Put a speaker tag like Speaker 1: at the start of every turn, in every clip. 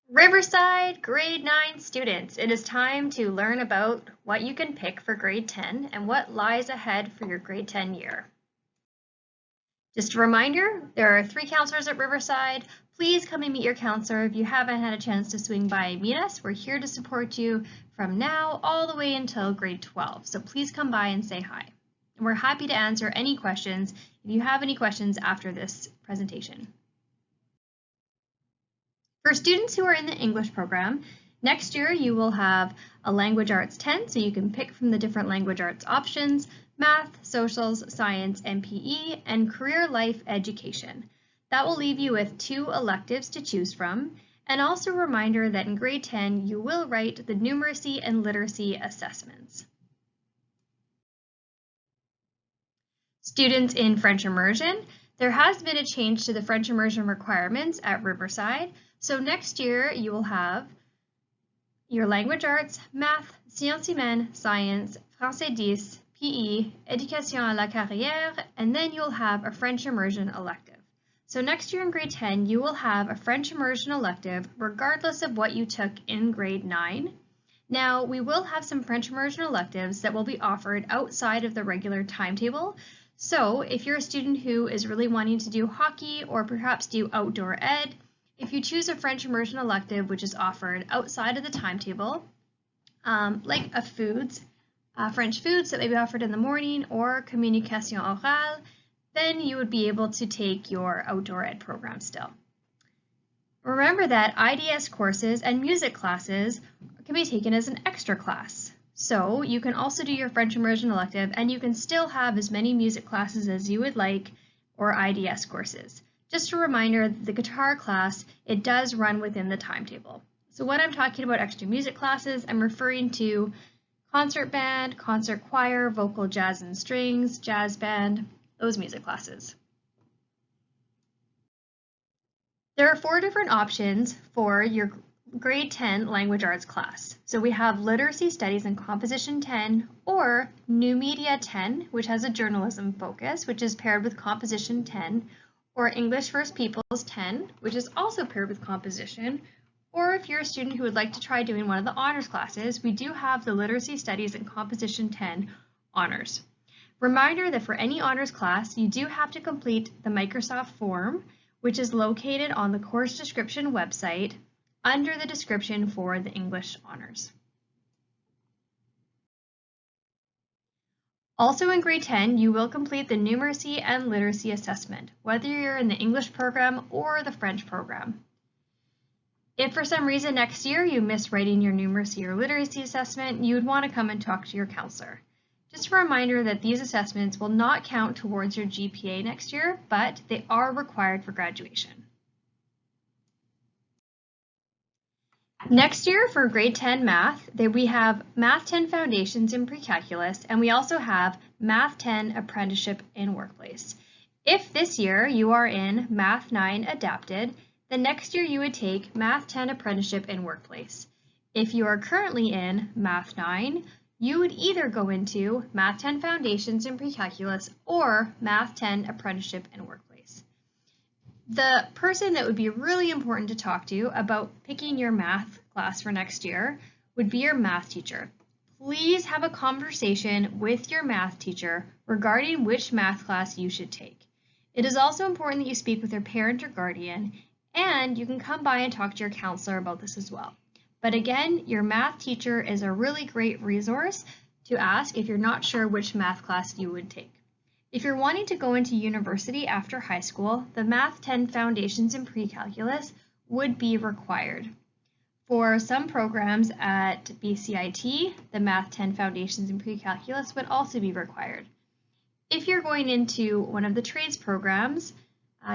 Speaker 1: Riverside grade 9 students, it is time to learn about what you can pick for grade 10 and what lies ahead for your grade 10 year. Just a reminder, there are 3 counselors at Riverside. Please come and meet your counselor if you haven't had a chance to swing by and meet us. We're here to support you from now all the way until grade 12. So please come by and say hi. And we're happy to answer any questions if you have any questions after this presentation. For students who are in the English program, next year you will have a Language Arts 10, so you can pick from the different language arts options, math, socials, science, and PE, and career life education. That will leave you with 2 electives to choose from, and also a reminder that in grade 10 you will write the numeracy and literacy assessments. Students in French immersion, there has been a change to the French immersion requirements at Riverside. So next year you will have your language arts, math, sciences humaines, science, français 10, PE, éducation à la carrière, and then you'll have a French immersion elective. So next year in grade 10, you will have a French immersion elective regardless of what you took in grade 9. Now, we will have some French immersion electives that will be offered outside of the regular timetable. So if you're a student who is really wanting to do hockey or perhaps do outdoor ed, if you choose a French immersion elective which is offered outside of the timetable, like French foods that may be offered in the morning or communication orale, then you would be able to take your outdoor ed program still. Remember that IDS courses and music classes can be taken as an extra class. So you can also do your French immersion elective and you can still have as many music classes as you would like or IDS courses. Just a reminder, the guitar class, it does run within the timetable. So when I'm talking about extra music classes, I'm referring to concert band, concert choir, vocal jazz and strings, jazz band, those music classes. There are 4 different options for your grade 10 language arts class. So we have literacy studies and composition 10 or new media 10, which has a journalism focus, which is paired with composition 10, or English First Peoples 10, which is also paired with composition, or if you're a student who would like to try doing one of the honors classes, we do have the Literacy Studies and Composition 10 honors. Reminder that for any honors class, you do have to complete the Microsoft form, which is located on the course description website under the description for the English honors. Also in grade 10, you will complete the numeracy and literacy assessment, whether you're in the English program or the French program. If for some reason next year you miss writing your numeracy or literacy assessment, you would want to come and talk to your counselor. Just a reminder that these assessments will not count towards your GPA next year, but they are required for graduation. Next year for grade 10 math, we have Math 10 Foundations in Pre-Calculus, and we also have Math 10 Apprenticeship in Workplace. If this year you are in Math 9 Adapted, then next year you would take Math 10 Apprenticeship in Workplace. If you are currently in Math 9, you would either go into Math 10 Foundations in Pre-Calculus or Math 10 Apprenticeship in Workplace. The person that would be really important to talk to about picking your math class for next year would be your math teacher. Please have a conversation with your math teacher regarding which math class you should take. It is also important that you speak with your parent or guardian, and you can come by and talk to your counselor about this as well. But again, your math teacher is a really great resource to ask if you're not sure which math class you would take. If you're wanting to go into university after high school, the Math 10 Foundations in Pre-Calculus would be required. For some programs at BCIT, the Math 10 Foundations in Pre-Calculus would also be required. If you're going into one of the trades programs,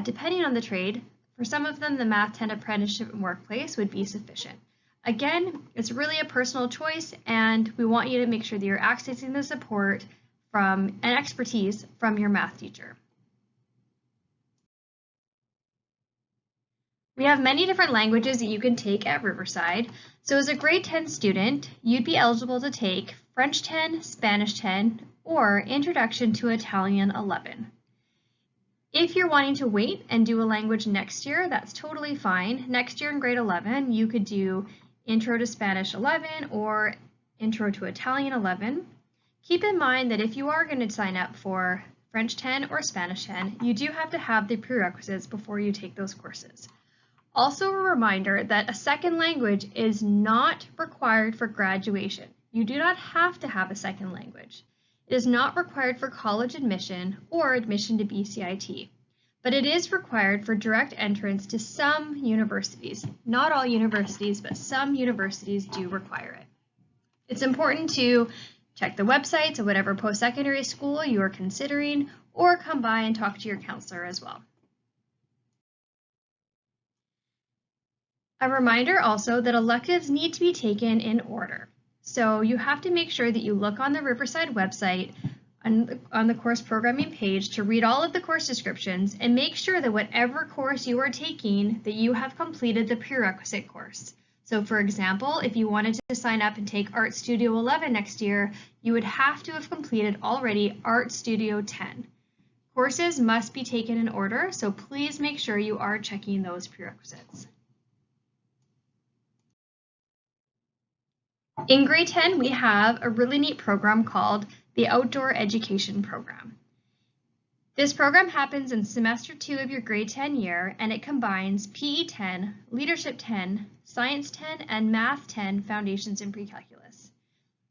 Speaker 1: depending on the trade, for some of them the Math 10 Apprenticeship in Workplace would be sufficient. Again, it's really a personal choice, and we want you to make sure that you're accessing the support and expertise from your math teacher. We have many different languages that you can take at Riverside. So as a grade 10 student, you'd be eligible to take French 10, Spanish 10, or Introduction to Italian 11. If you're wanting to wait and do a language next year, that's totally fine. Next year in grade 11, you could do Intro to Spanish 11 or Intro to Italian 11. Keep in mind that if you are going to sign up for French 10 or Spanish 10, you do have to have the prerequisites before you take those courses. Also a reminder that a second language is not required for graduation. You do not have to have a second language. It is not required for college admission or admission to BCIT, but it is required for direct entrance to some universities. Not all universities, but some universities do require it. It's important to check the websites of whatever post-secondary school you are considering, or come by and talk to your counselor as well. A reminder also that electives need to be taken in order. So you have to make sure that you look on the Riverside website on the course programming page to read all of the course descriptions and make sure that whatever course you are taking, that you have completed the prerequisite course. So for example, if you wanted to sign up and take Art Studio 11 next year, you would have to have completed already Art Studio 10. Courses must be taken in order, so please make sure you are checking those prerequisites. In grade 10, we have a really neat program called the Outdoor Education Program. This program happens in semester 2 of your grade 10 year, and it combines PE 10, Leadership 10, Science 10, and Math 10 Foundations in Pre-Calculus.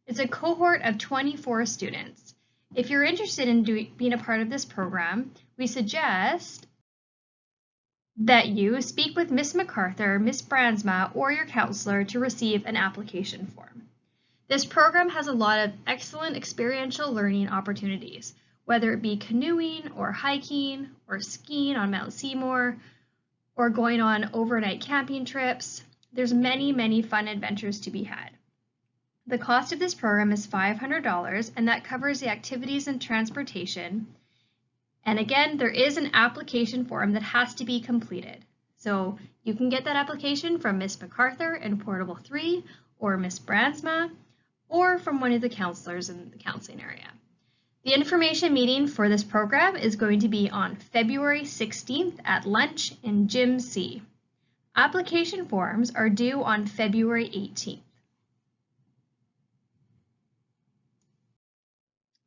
Speaker 1: It's a cohort of 24 students. If you're interested in being a part of this program, we suggest that you speak with Ms. MacArthur, Ms. Brandsma, or your counselor to receive an application form. This program has a lot of excellent experiential learning opportunities, whether it be canoeing or hiking or skiing on Mount Seymour or going on overnight camping trips. There's many fun adventures to be had. The cost of this program is $500, and that covers the activities and transportation. And again, there is an application form that has to be completed. So you can get that application from Ms. MacArthur in Portable 3 or Ms. Brandsma or from one of the counselors in the counseling area. The information meeting for this program is going to be on February 16th at lunch in Gym C. Application forms are due on February 18th.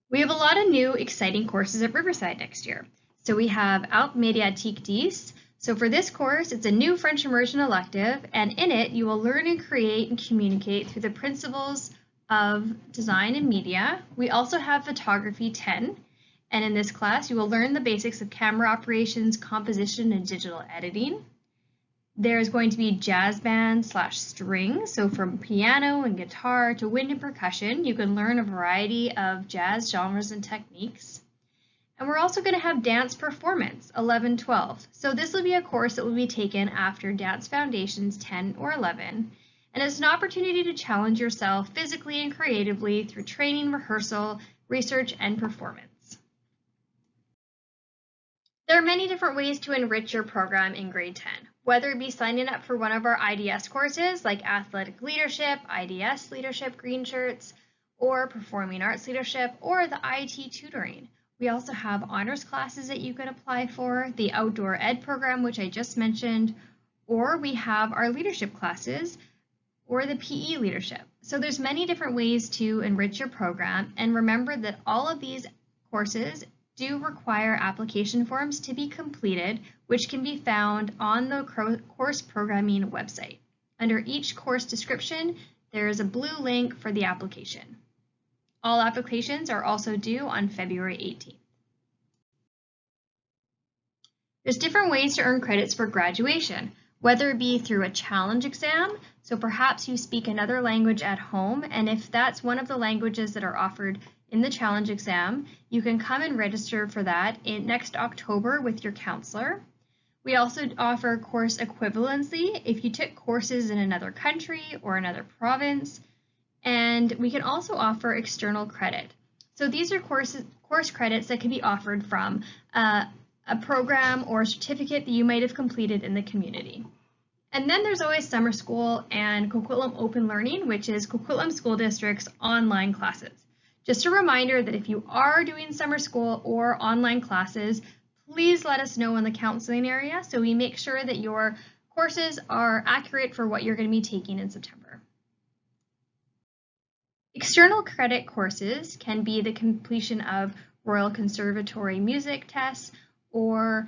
Speaker 1: We have a lot of new exciting courses at Riverside next year. So we have Alt Médiatique 10. So for this course, it's a new French immersion elective, and in it you will learn and create and communicate through the principles of design and media. We also have Photography 10, and in this class you will learn the basics of camera operations, composition, and digital editing. There's going to be jazz band / string, so from piano and guitar to wind and percussion, you can learn a variety of jazz genres and techniques. And we're also going to have dance performance 11-12. So this will be a course that will be taken after Dance Foundations 10 or 11, and it's an opportunity to challenge yourself physically and creatively through training, rehearsal, research, and performance. There are many different ways to enrich your program in grade 10, whether it be signing up for one of our IDS courses like Athletic Leadership, IDS Leadership, Green Shirts, or Performing Arts Leadership, or the IT tutoring. We also have honors classes that you can apply for, the Outdoor Ed program, which I just mentioned, or we have our leadership classes, or the PE leadership. So there's many different ways to enrich your program, and remember that all of these courses do require application forms to be completed, which can be found on the course programming website. Under each course description, there is a blue link for the application. All applications are also due on February 18th. There's different ways to earn credits for graduation, whether it be through a challenge exam, so perhaps you speak another language at home, and if that's one of the languages that are offered in the challenge exam, you can come and register for that next October with your counselor. We also offer course equivalency if you took courses in another country or another province, and we can also offer external credit. So these are course credits that can be offered from a program or a certificate that you might have completed in the community. And then there's always summer school and Coquitlam Open Learning, which is Coquitlam School District's online classes. Just a reminder that if you are doing summer school or online classes, please let us know in the counseling area so we make sure that your courses are accurate for what you're going to be taking in September. External credit courses can be the completion of Royal Conservatory music tests or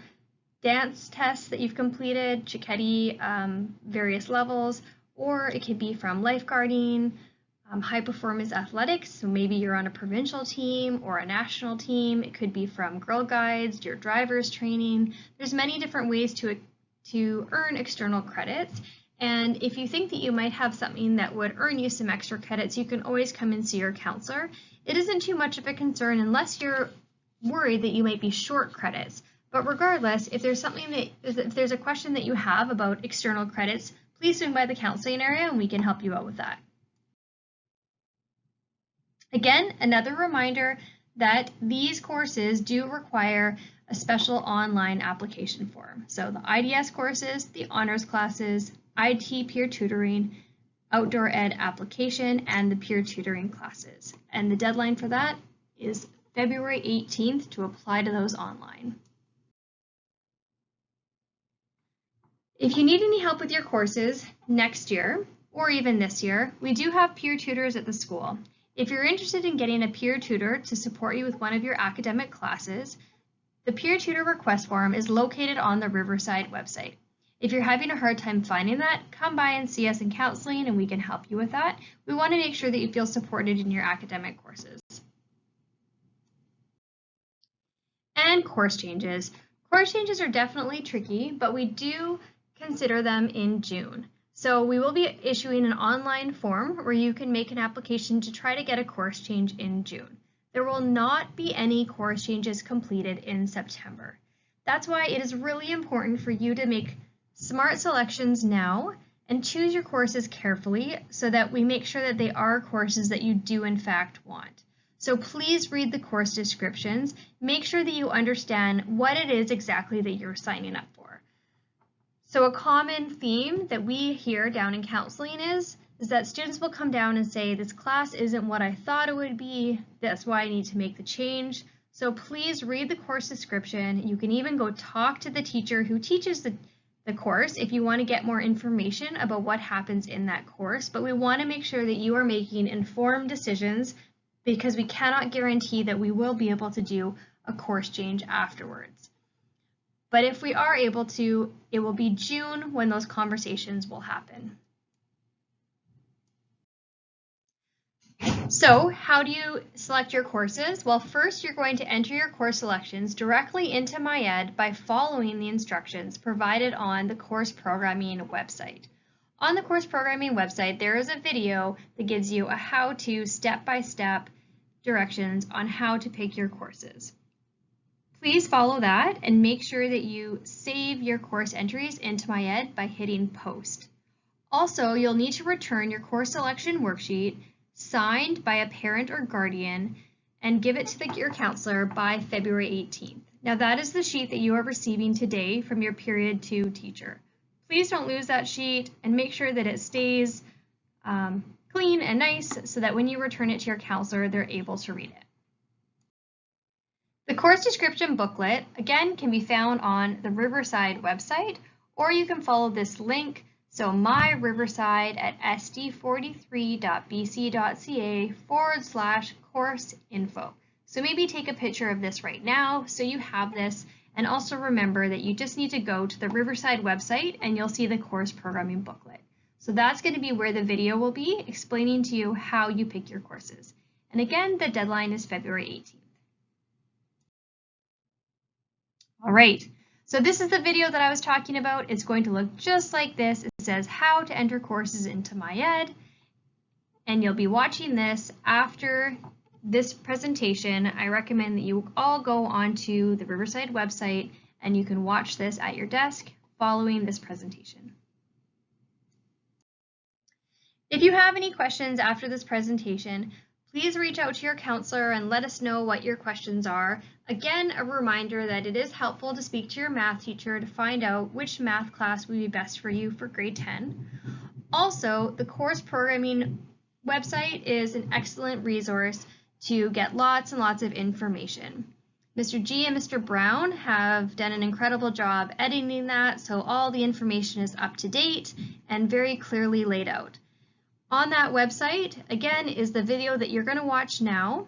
Speaker 1: dance tests that you've completed, Cicchetti, various levels, or it could be from lifeguarding, high performance athletics, so maybe you're on a provincial team or a national team. It could be from Girl Guides, your driver's training. There's many different ways to earn external credits. And if you think that you might have something that would earn you some extra credits, you can always come and see your counselor. It isn't too much of a concern unless you're worried that you might be short credits. But regardless, if there's a question that you have about external credits, please swing by the counseling area and we can help you out with that. Again, another reminder that these courses do require a special online application form. So the IDS courses, the honors classes, IT peer tutoring, outdoor ed application, and the peer tutoring classes. And the deadline for that is February 18th to apply to those online. If you need any help with your courses next year, or even this year, we do have peer tutors at the school. If you're interested in getting a peer tutor to support you with one of your academic classes, the peer tutor request form is located on the Riverside website. If you're having a hard time finding that, come by and see us in counseling and we can help you with that. We want to make sure that you feel supported in your academic courses. And course changes. Course changes are definitely tricky, but we do consider them in June. So we will be issuing an online form where you can make an application to try to get a course change in June. There will not be any course changes completed in September. That's why it is really important for you to make smart selections now and choose your courses carefully so that we make sure that they are courses that you do in fact want. So please read the course descriptions. Make sure that you understand what it is exactly that you're signing up for. So a common theme that we hear down in counseling is that students will come down and say, this class isn't what I thought it would be, that's why I need to make the change. So please read the course description. You can even go talk to the teacher who teaches the course if you want to get more information about what happens in that course. But we want to make sure that you are making informed decisions because we cannot guarantee that we will be able to do a course change afterwards. But if we are able to, it will be June when those conversations will happen. So how do you select your courses? Well, first you're going to enter your course selections directly into MyEd by following the instructions provided on the course programming website. On the course programming website, there is a video that gives you a how-to step-by-step directions on how to pick your courses. Please follow that and make sure that you save your course entries into MyEd by hitting post. Also, you'll need to return your course selection worksheet signed by a parent or guardian and give it to your counselor by February 18th. Now that is the sheet that you are receiving today from your period 2 teacher. Please don't lose that sheet and make sure that it stays clean and nice so that when you return it to your counselor, they're able to read it. The course description booklet, again, can be found on the Riverside website, or you can follow this link, so myriverside at sd43.bc.ca/course info. So maybe take a picture of this right now so you have this, and also remember that you just need to go to the Riverside website and you'll see the course programming booklet. So that's going to be where the video will be explaining to you how you pick your courses. And again, the deadline is February 18th. All right, so this is the video that I was talking about. It's going to look just like this. It says how to enter courses into MyEd, and you'll be watching this after this presentation. I recommend that you all go onto the Riverside website and you can watch this at your desk following this presentation. If you have any questions after this presentation, please reach out to your counselor and let us know what your questions are. Again, a reminder that it is helpful to speak to your math teacher to find out which math class would be best for you for grade 10. Also, the course programming website is an excellent resource to get lots and lots of information. Mr. G and Mr. Brown have done an incredible job editing that, so all the information is up to date and very clearly laid out. On that website, again, is the video that you're going to watch now,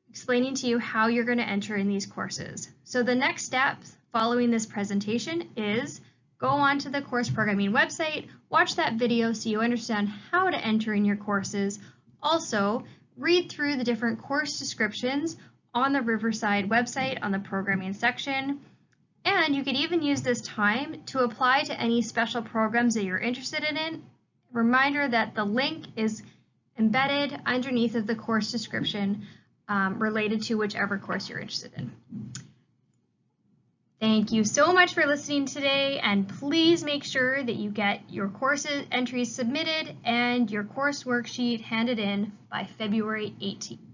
Speaker 1: explaining to you how you're going to enter in these courses. So the next step following this presentation is go onto the course programming website, watch that video so you understand how to enter in your courses. Also, read through the different course descriptions on the Riverside website on the programming section. And you could even use this time to apply to any special programs that you're interested in. Reminder that the link is embedded underneath of the course description related to whichever course you're interested in. Thank you so much for listening today, and please make sure that you get your course entries submitted and your course worksheet handed in by February 18th.